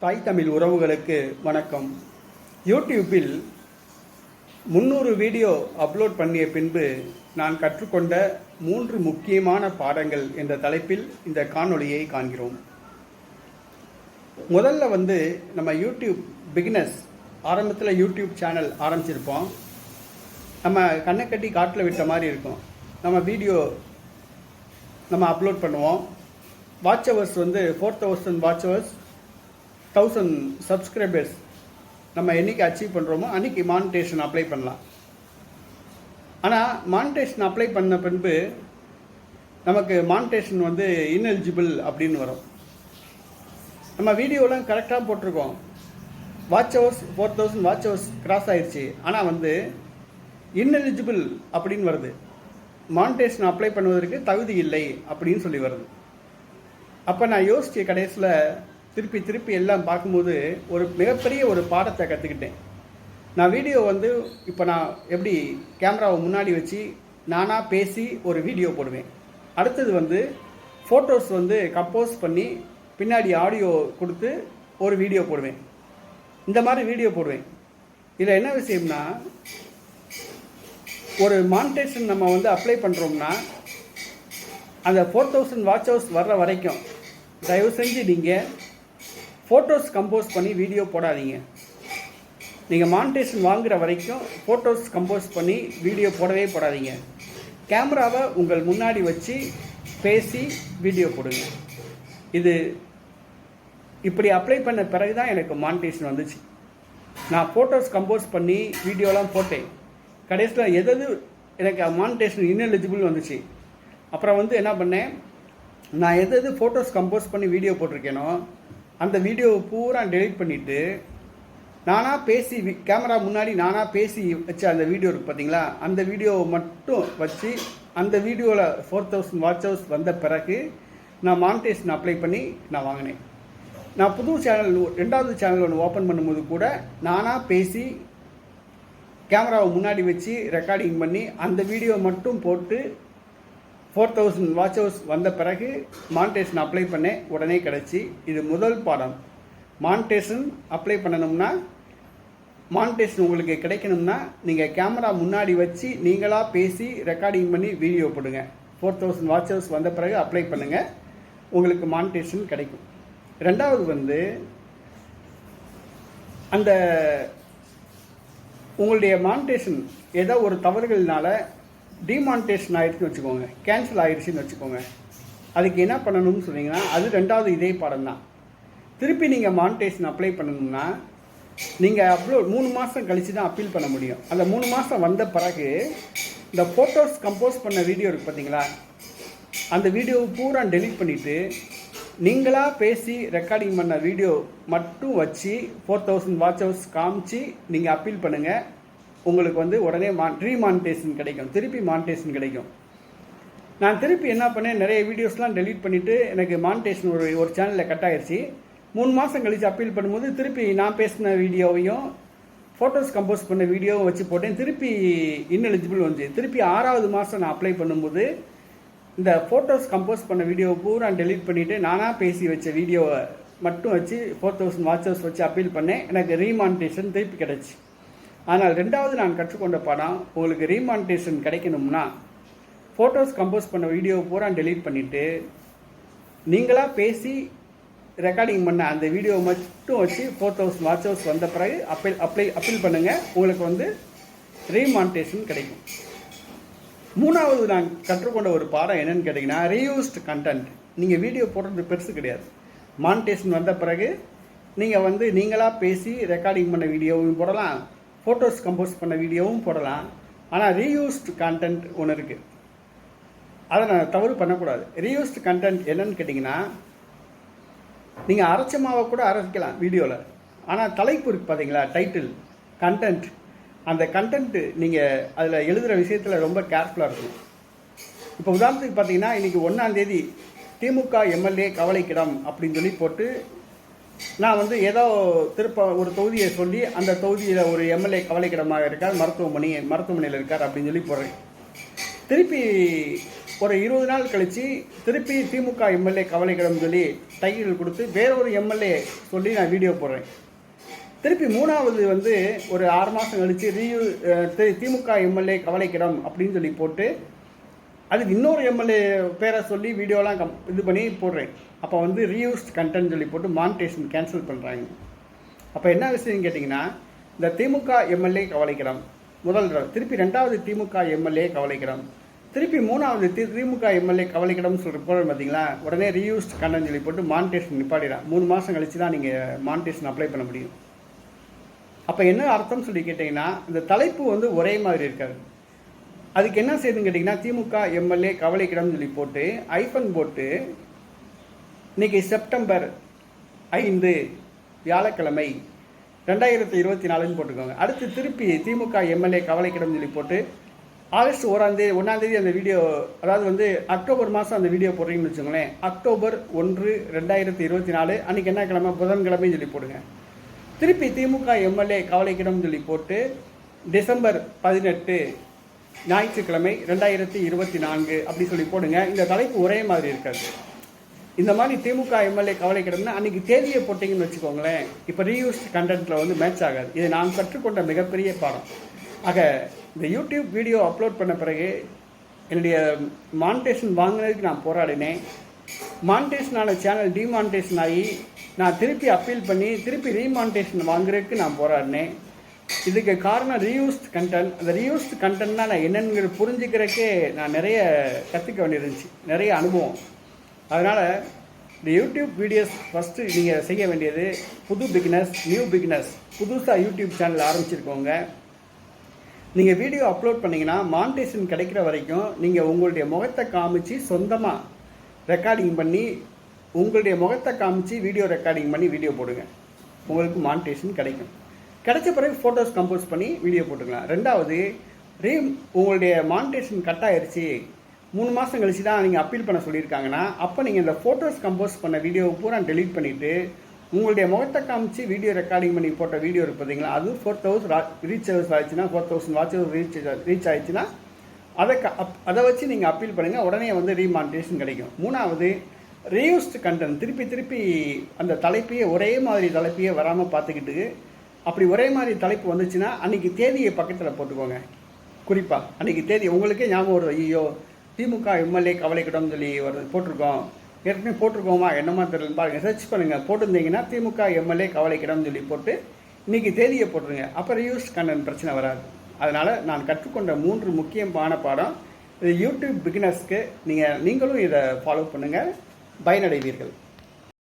தாய் தமிழ் உறவுகளுக்கு வணக்கம். யூடியூப்பில் 300 வீடியோ அப்லோட் பண்ணிய பின்பு நான் கற்றுக்கொண்ட 3 முக்கியமான பாடங்கள் என்ற தலைப்பில் இந்த காணொளியை காண்கிறோம். முதல்ல நம்ம யூடியூப் பிகினர்ஸ் ஆரம்பத்தில் யூடியூப் சேனல் ஆரம்பிச்சிருப்போம். நம்ம கண்ணை கட்டி காட்டில் விட்ட மாதிரி இருக்கும். நம்ம வீடியோ நம்ம அப்லோட் பண்ணுவோம். Watch hours 4000 watch hours, 1000 subscribers நம்ம என்றைக்கு அச்சீவ் பண்ணுறோமோ அன்றைக்கி மானிட்டேஷன் அப்ளை பண்ணலாம். ஆனால் மானிட்டேஷன் அப்ளை பண்ண பின்பு நமக்கு மானிட்டேஷன் இன்எலிஜிபிள் அப்படின்னு வரும். நம்ம வீடியோலாம் கரெக்டாக போட்டிருக்கோம், watch hours 4000 watch hours cross ஆயிடுச்சு, ஆனால் இன்எலிஜிபிள் அப்படின்னு வருது. மானிட்டேஷன் அப்ளை பண்ணுவதற்கு தகுதி இல்லை அப்படின்னு சொல்லி வருது. அப்போ நான் யோசித்த கடைசியில் திருப்பி எல்லாம் பார்க்கும்போது ஒரு மிகப்பெரிய ஒரு பாடத்தை கற்றுக்கிட்டேன். நான் வீடியோ இப்போ நான் எப்படி கேமராவை முன்னாடி வச்சு நானாக பேசி ஒரு வீடியோ போடுவேன். அடுத்தது ஃபோட்டோஸ் கம்போஸ் பண்ணி பின்னாடி ஆடியோ கொடுத்து ஒரு வீடியோ போடுவேன். இந்த மாதிரி வீடியோ போடுவேன். இதில் என்ன விஷயம்னா, ஒரு மானிட்டேஷன் நம்ம அப்ளை பண்ணுறோம்னா அந்த 4000 வாட்ச் ஹவர்ஸ் வர்ற வரைக்கும் தயவு செஞ்சு நீங்கள் ஃபோட்டோஸ் கம்போஸ் பண்ணி வீடியோ போடாதீங்க. நீங்கள் மானிட்டேஷன் வாங்குகிற வரைக்கும் ஃபோட்டோஸ் கம்போஸ் பண்ணி வீடியோ போடாதீங்க. கேமராவை உங்கள் முன்னாடி வச்சு பேசி வீடியோ போடுங்க. இது இப்படி அப்ளை பண்ண பிறகு தான் எனக்கு மானிட்டேஷன் வந்துச்சு. நான் ஃபோட்டோஸ் கம்போஸ் பண்ணி வீடியோலாம் போட்டேன். கடைசியில் எது எனக்கு மானிட்டேஷன் இன்எலிஜிபிள் வந்துச்சு. அப்புறம் என்ன பண்ணேன், நான் எது ஃபோட்டோஸ் கம்போஸ் பண்ணி வீடியோ போட்டிருக்கேனோ அந்த வீடியோவை பூரா டெலீட் பண்ணிவிட்டு நானாக பேசி கேமரா முன்னாடி நானாக பேசி வச்ச அந்த வீடியோ இருக்குது பார்த்தீங்களா, அந்த வீடியோவை மட்டும் வச்சு அந்த வீடியோவில் 4000 வாட்ச் ஹவர்ஸ் வந்த பிறகு நான் மானிட்டேஷன் அப்ளை பண்ணி நான் வாங்கினேன். நான் புது சேனல் 2வது சேனல் ஒன்று ஓப்பன் பண்ணும்போது கூட நானாக பேசி கேமராவை முன்னாடி வச்சு ரெக்கார்டிங் பண்ணி அந்த வீடியோ மட்டும் போட்டு 4000 வாட்ச் ஹவர்ஸ் வந்த பிறகு மானிட்டேஷன் அப்ளை பண்ணேன். உடனே கிடச்சி. இது முதல் பாடம். மானிட்டேஷன் அப்ளை பண்ணணும்னா, மானிட்டேஷன் உங்களுக்கு கிடைக்கணும்னா நீங்கள் கேமரா முன்னாடி வச்சு நீங்களாக பேசி ரெக்கார்டிங் பண்ணி வீடியோ போடுங்க. 4000 வாட்ச் ஹவர்ஸ் வந்த பிறகு அப்ளை பண்ணுங்கள், உங்களுக்கு மானிட்டேஷன் கிடைக்கும். ரெண்டாவது அந்த உங்களுடைய மானிட்டேஷன் ஏதோ ஒரு தவறுகள்னால டிமானிட்டேஷன் ஆகிடுச்சுன்னு வச்சுக்கோங்க, கேன்சல் ஆகிடுச்சின்னு வச்சுக்கோங்க. அதுக்கு என்ன பண்ணணும்னு சொன்னீங்கன்னா, அது 2வது இதே பாடம் தான். திருப்பி நீங்கள் மானிட்டேஷன் அப்ளை பண்ணணும்னா நீங்கள் 3 மாதம் கழித்து தான் அப்பீல் பண்ண முடியும். அந்த 3 மாதம் வந்த பிறகு இந்த ஃபோட்டோஸ் கம்போஸ் பண்ண வீடியோ இருக்குது பார்த்தீங்களா, அந்த வீடியோவை பூரா டெலீட் பண்ணிவிட்டு நீங்களாக பேசி ரெக்கார்டிங் பண்ண வீடியோ மட்டும் வச்சு 4000 வாட்ச் ஹவர்ஸ் காமிச்சு நீங்கள் அப்பீல் பண்ணுங்கள். உங்களுக்கு உடனே ரீமானிட்டேஷன் கிடைக்கும், திருப்பி மானிட்டேஷன் கிடைக்கும். நான் திருப்பி என்ன பண்ணேன், நிறைய வீடியோஸ்லாம் டெலீட் பண்ணிவிட்டு எனக்கு மானிட்டேஷன் ஒரு சேனலில் கட் ஆகிடுச்சு. 3 மாதம் கழித்து அப்பீல் பண்ணும்போது திருப்பி நான் பேசின வீடியோவையும் ஃபோட்டோஸ் கம்போஸ் பண்ண வீடியோவும் வச்சு போட்டேன். திருப்பி இன்எலிஜிபிள் வந்துச்சு. திருப்பி 6வது மாதம் நான் அப்ளை பண்ணும்போது இந்த ஃபோட்டோஸ் கம்போஸ் பண்ண வீடியோவை பூரா டெலீட் பண்ணிவிட்டு நானாக பேசி வச்ச வீடியோவை மட்டும் வச்சு 4000 வாட்ச் ஹவர்ஸ் வச்சு அப்பீல் பண்ணேன். எனக்கு ரீமானிட்டேஷன் திருப்பி கிடச்சி. ஆனால் 2வது நான் கற்றுக்கொண்ட பாடம், உங்களுக்கு ரீமானிட்டேஷன் கிடைக்கணும்னா ஃபோட்டோஸ் கம்போஸ் பண்ண வீடியோவை பூரா டெலீட் பண்ணிவிட்டு நீங்களாக பேசி ரெக்கார்டிங் பண்ண அந்த வீடியோவை மட்டும் வச்சு 4000 வாட்ச் ஹவர்ஸ் வந்த பிறகு அப்பீல் பண்ணுங்கள், உங்களுக்கு ரீமானிட்டேஷன் கிடைக்கும். 3வது நான் கற்றுக்கொண்ட ஒரு பாடம் என்னன்னு கேட்டிங்கன்னா, ரீயூஸ்டு கண்டென்ட். நீங்கள் வீடியோ போடுறது பெருசு கிடையாது. மானிட்டேஷன் வந்த பிறகு நீங்கள் நீங்களாக பேசி ரெக்கார்டிங் பண்ண வீடியோவும் போடலாம், ஃபோட்டோஸ் கம்போஸ் பண்ண வீடியோவும் போடலாம். ஆனால் ரீயூஸ்டு கண்டென்ட் ஒன்று இருக்குது, அதை நான் தவறு பண்ணக்கூடாது. ரீயூஸ்டு கண்டென்ட் என்னன்னு கேட்டிங்கன்னா, நீங்கள் அரைச்ச மாவை கூட அரைக்கலாம் வீடியோவில். ஆனால் தலைப்பு இருக்குது பார்த்தீங்களா, டைட்டில், கண்டென்ட், அந்த கண்டென்ட்டு நீங்கள் அதில் எழுதுகிற விஷயத்தில் ரொம்ப கேர்ஃபுல்லாக இருக்கணும். இப்போ உதாரணத்துக்கு பார்த்தீங்கன்னா, இன்றைக்கி 1ஆம் தேதி திமுக எம்எல்ஏ கவலைக்கிடம் அப்படின்னு சொல்லி போட்டு நான் ஏதோ ஒரு தொகுதியை சொல்லி அந்த தொகுதியில் ஒரு எம்எல்ஏ கவலைக்கிடமாக இருக்கார், மருத்துவமனையில் இருக்கார் அப்படின்னு சொல்லி போடுறேன். திருப்பி ஒரு 20 நாள் கழித்து திருப்பி திமுக எம்எல்ஏ கவலைக்கிடம் சொல்லி டைட்டில் கொடுத்து வேறொரு எம்எல்ஏ சொல்லி நான் வீடியோ போடுறேன். திருப்பி மூணாவது வந்து ஒரு 6 மாதம் கழித்து திமுக எம்எல்ஏ கவலைக்கிடம் அப்படின்னு சொல்லி போட்டு அதுக்கு இன்னொரு எம்எல்ஏ பேரை சொல்லி வீடியோலாம் இது பண்ணி போடுறேன். அப்போ வந்து ரீயூஸ்ட் கண்டென்ட் சொல்லி போட்டு மானிட்டேஷன் கேன்சல் பண்ணுறாங்க. அப்போ என்ன விஷயம் கேட்டிங்கன்னா, இந்த திமுக எம்எல்ஏ கவலைக்கிடம் முதல் தடவை, திருப்பி 2வது திமுக எம்எல்ஏ கவலைக்கிடம், திருப்பி 3வது திமுக எம்எல்ஏ கவலைக்கிடம்னு சொல்கிற போடுறது பார்த்தீங்களா, உடனே ரீயூஸ்ட் கண்டென்ட் சொல்லி போட்டு மானிட்டேஷன் நிப்பாடிடலாம். 3 மாதம் கழிச்சு தான் நீங்கள் மானிட்டேஷன் அப்ளை பண்ண முடியும். அப்போ என்ன அர்த்தம் சொல்லி கேட்டிங்கன்னா, இந்த தலைப்பு வந்து ஒரே மாதிரி இருக்காது. அதுக்கு என்ன செய்யுதுன்னு கேட்டிங்கன்னா, திமுக எம்எல்ஏ கவலைக்கிடம்னு சொல்லி போட்டு ஐஃபன் போட்டு இன்றைக்கி செப்டம்பர் 5 வியாழக்கிழமை 2024 போட்டுக்கோங்க. அடுத்து திருப்பி திமுக எம்எல்ஏ கவலைக்கிடம் சொல்லி போட்டு ஆகஸ்ட் 1 அந்த வீடியோ, அதாவது வந்து அக்டோபர் மாதம் அந்த வீடியோ போடுறீங்கன்னு வச்சுக்கோங்களேன். அக்டோபர் 1 2024 அன்றைக்கி என்ன கிழமை, புதன்கிழமைன்னு சொல்லி போடுங்க. திருப்பி திமுக எம்எல்ஏ கவலைக்கிடம் சொல்லி போட்டு டிசம்பர் 18 ஞாயிற்றுக்கிழமை 2024 அப்படி சொல்லி போடுங்க. இந்த தலைப்பு ஒரே மாதிரி இருக்காது. இந்த மாதிரி திமுக எம்எல்ஏ கவலைக்கிடம்னா அன்றைக்கி தேதியை போட்டிங்கன்னு வச்சுக்கோங்களேன், இப்போ ரீயூஸ்ட் கண்டென்ட்டில் வந்து மேட்ச் ஆகாது. இது நான் கற்றுக்கொண்ட மிகப்பெரிய பாடம். ஆக இந்த யூடியூப் வீடியோ அப்லோட் பண்ண பிறகு என்னுடைய மானிட்டேஷன் வாங்கினதுக்கு நான் போராடினேன். மானிட்டேஷனான சேனல் டிமானிட்டேஷன் ஆகி நான் திருப்பி அப்பீல் பண்ணி திருப்பி ரீமானிட்டேஷன் வாங்குறதுக்கு நான் போராடினேன். இதுக்கு காரணம் ரீயூஸ்ட் கண்டென்ட். அந்த ரீயூஸ்ட் கண்டென்ட்னா நான் என்னென்னு புரிஞ்சுக்கிறதுக்கே நான் நிறைய கற்றுக்க வேண்டியிருந்துச்சு, நிறைய அனுபவம். அதனால் இந்த யூடியூப் வீடியோஸ் ஃபஸ்ட்டு நீங்கள் செய்ய வேண்டியது, நியூ பிகினர்ஸ் புதுசாக யூடியூப் சேனல் ஆரம்பிச்சிருக்கோங்க. நீங்கள் வீடியோ அப்லோட் பண்ணிங்கன்னா மானிட்டேஷன் கிடைக்கிற வரைக்கும் நீங்கள் உங்களுடைய முகத்தை காமிச்சு சொந்தமாக ரெக்கார்டிங் பண்ணி உங்களுடைய முகத்தை காமிச்சு வீடியோ ரெக்கார்டிங் பண்ணி வீடியோ போடுங்க. உங்களுக்கு மானிட்டேஷன் கிடைக்கும். கிடைச்ச பிறகு ஃபோட்டோஸ் கம்போஸ் பண்ணி வீடியோ போட்டுக்கலாம். 2வது உங்களுடைய மானிட்டேஷன் கட் ஆயிடுச்சு, 3 மாதம் கழிச்சு தான் நீங்கள் அப்பீல் பண்ண சொல்லியிருக்காங்கன்னா, அப்போ நீங்கள் இந்த ஃபோட்டோஸ் கம்போஸ் பண்ண வீடியோவை பூரா டெலீட் பண்ணிவிட்டு உங்களுடைய முகத்தை காமிச்சு வீடியோ ரெக்கார்டிங் பண்ணி போட்ட வீடியோ இருக்குது பார்த்தீங்களா, அது 4000 ரீச் ஆயிடுச்சுன்னா 4000 வாட்சஸ் ரீச் ஆயிடுச்சுன்னா அதை வச்சு நீங்கள் அப்பீல் பண்ணுங்கள். உடனே வந்து ரீமானிட்டேஷன் கிடைக்கும். 3வது ரீயூஸ்ட் கண்டென்ட். திருப்பி அந்த தலைப்பையே ஒரே மாதிரி தலைப்பையே வராமல் பார்த்துக்கிட்டு, அப்படி ஒரே மாதிரி தலைப்பு வந்துச்சுன்னா அன்றைக்கி தேதியை பக்கத்தில் போட்டுக்கோங்க. குறிப்பாக அன்றைக்கி தேதி உங்களுக்கே ஞாபகம் வருது, ஐயோ திமுக எம்எல்ஏ கவலைக்கிடம் சொல்லி போட்டிருக்கோம், ஏற்கனவே போட்டிருக்கோமா என்னமா தெரியல பாருங்கள், சர்ச் பண்ணுங்கள். போட்டிருந்தீங்கன்னா திமுக எம்எல்ஏ கவலைக்கிடம் சொல்லி போட்டு இன்றைக்கி தேதியை போட்டுருங்க. அப்போ ரீயூஸ் கண்டென்ட் பிரச்சனை வராது. அதனால் நான் கற்றுக்கொண்ட 3 முக்கியமான பாடம் இது. யூடியூப் பிகினர்ஸ்க்கு நீங்களும் இதை ஃபாலோ பண்ணுங்கள், பயனடைவீர்கள்.